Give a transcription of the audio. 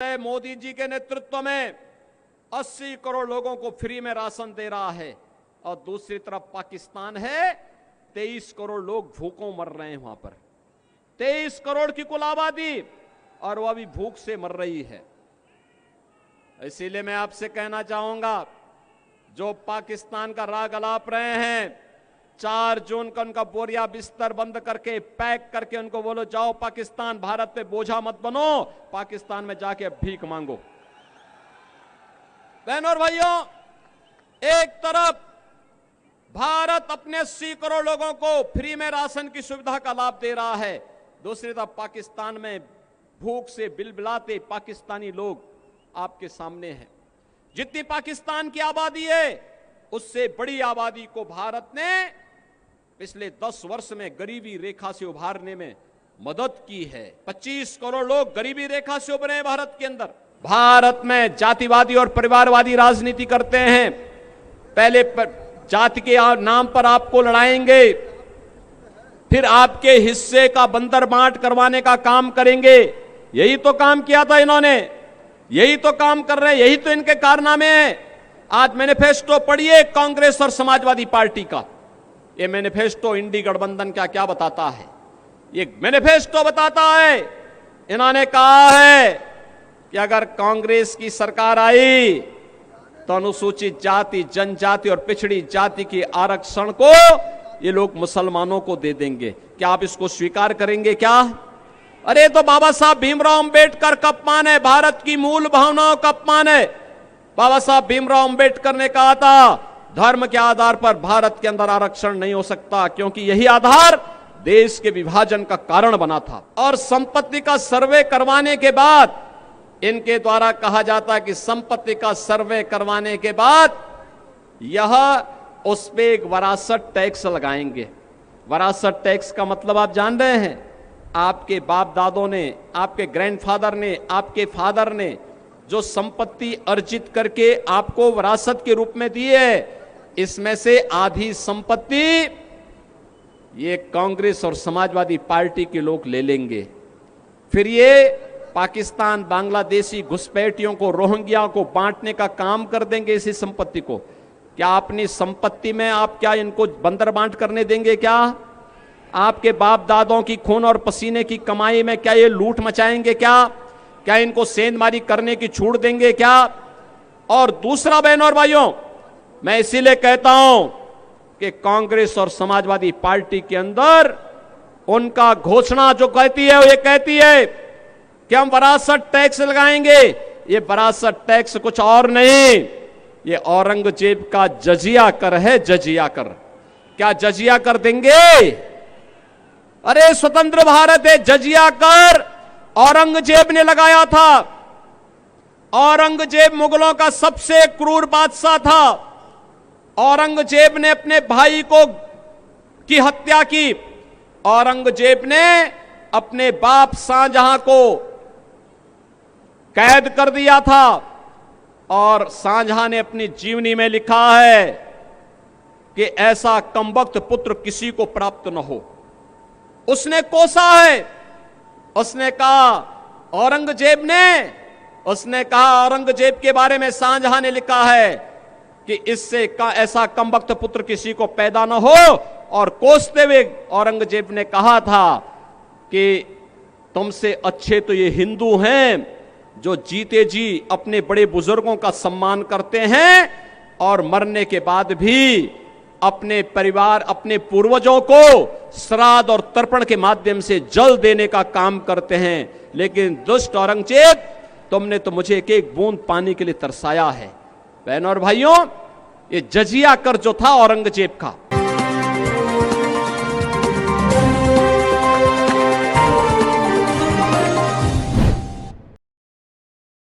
मोदी जी के नेतृत्व में 80 करोड़ लोगों को फ्री में राशन दे रहा है और दूसरी तरफ पाकिस्तान है 23 करोड़ लोग भूखों मर रहे हैं। वहां पर 23 करोड़ की कुल आबादी और वो अभी भूख से मर रही है। इसीलिए मैं आपसे कहना चाहूंगा, जो पाकिस्तान का राग अलाप रहे हैं, 4 जून का उनका बोरिया बिस्तर बंद करके पैक करके उनको बोलो जाओ पाकिस्तान, भारत पे बोझा मत बनो, पाकिस्तान में जाके अब भीख मांगो। बहनों और भाइयों, एक तरफ भारत अपने 80 करोड़ लोगों को फ्री में राशन की सुविधा का लाभ दे रहा है, दूसरी तरफ पाकिस्तान में भूख से बिलबिलाते पाकिस्तानी लोग आपके सामने हैं। जितनी पाकिस्तान की आबादी है उससे बड़ी आबादी को भारत ने पिछले 10 वर्ष में गरीबी रेखा से उभारने में मदद की है। 25 करोड़ लोग गरीबी रेखा से उभरे हैं भारत के अंदर। भारत में जातिवादी और परिवारवादी राजनीति करते हैं। पहले जाति के नाम पर आपको लड़ाएंगे, फिर आपके हिस्से का बंदर बांट करवाने का काम करेंगे। यही तो काम किया था इन्होंने, यही तो काम कर रहे हैं, यही तो इनके कारनामे हैं। आज मैनिफेस्टो पढ़िए कांग्रेस और समाजवादी पार्टी का। ये मैनिफेस्टो इंडी गठबंधन क्या क्या बताता है। ये मैनिफेस्टो बताता है, इन्होंने कहा है कि अगर कांग्रेस की सरकार आई तो अनुसूचित जाति, जनजाति और पिछड़ी जाति के आरक्षण को ये लोग मुसलमानों को दे देंगे। क्या आप इसको स्वीकार करेंगे क्या? अरे तो बाबा साहब भीमराव अंबेडकर का अपमान है, भारत की मूल भावनाओं का अपमान है। बाबा साहब भीमराव अंबेडकर ने कहा था धर्म के आधार पर भारत के अंदर आरक्षण नहीं हो सकता, क्योंकि यही आधार देश के विभाजन का कारण बना था। और संपत्ति का सर्वे करवाने के बाद इनके द्वारा कहा जाता कि संपत्ति का सर्वे करवाने के बाद यह उस पे एक वरासत टैक्स लगाएंगे। वरासत टैक्स का मतलब आप जान रहे हैं? आपके बाप दादों ने, आपके ग्रैंडफादर ने, आपके फादर ने जो संपत्ति अर्जित करके आपको विरासत के रूप में दी है, इसमें से आधी संपत्ति ये कांग्रेस और समाजवादी पार्टी के लोग ले लेंगे। फिर ये पाकिस्तान, बांग्लादेशी घुसपैठियों को, रोहिंग्या को बांटने का काम कर देंगे इसी संपत्ति को। क्या अपनी संपत्ति में आप क्या इनको बंदर बांट करने देंगे क्या? आपके बाप दादों की खून और पसीने की कमाई में क्या ये लूट मचाएंगे क्या? क्या इनको सेंधमारी करने की छूट देंगे क्या? और दूसरा, बहनों और भाइयों, मैं इसीलिए कहता हूं कि कांग्रेस और समाजवादी पार्टी के अंदर उनका घोषणा जो कहती है, वो ये कहती है कि हम वरासत टैक्स लगाएंगे। ये वरासत टैक्स कुछ और नहीं, ये औरंगजेब का जजिया कर है, जजिया कर। क्या जजिया कर देंगे? अरे स्वतंत्र भारत है, जजिया कर औरंगजेब ने लगाया था। औरंगजेब मुगलों का सबसे क्रूर बादशाह था। औरंगजेब ने अपने भाई को की हत्या की। औरंगजेब ने अपने बाप शाहजहां को कैद कर दिया था और शाहजहां ने अपनी जीवनी में लिखा है कि ऐसा कमबख्त पुत्र किसी को प्राप्त न हो। उसने कोसा है, उसने कहा औरंगजेब ने, उसने कहा औरंगजेब के बारे में शाहजहां ने लिखा है कि इससे का ऐसा कमबख्त पुत्र किसी को पैदा न हो। और कोसते हुए औरंगजेब ने कहा था कि तुमसे अच्छे तो ये हिंदू हैं जो जीते जी अपने बड़े बुजुर्गों का सम्मान करते हैं और मरने के बाद भी अपने परिवार, अपने पूर्वजों को श्राद्ध और तर्पण के माध्यम से जल देने का काम करते हैं। लेकिन दुष्ट औरंगजेब, तुमने तो मुझे एक एक बूंद पानी के लिए तरसाया है। बहनों और भाइयों, ये जजिया कर जो था औरंगजेब का,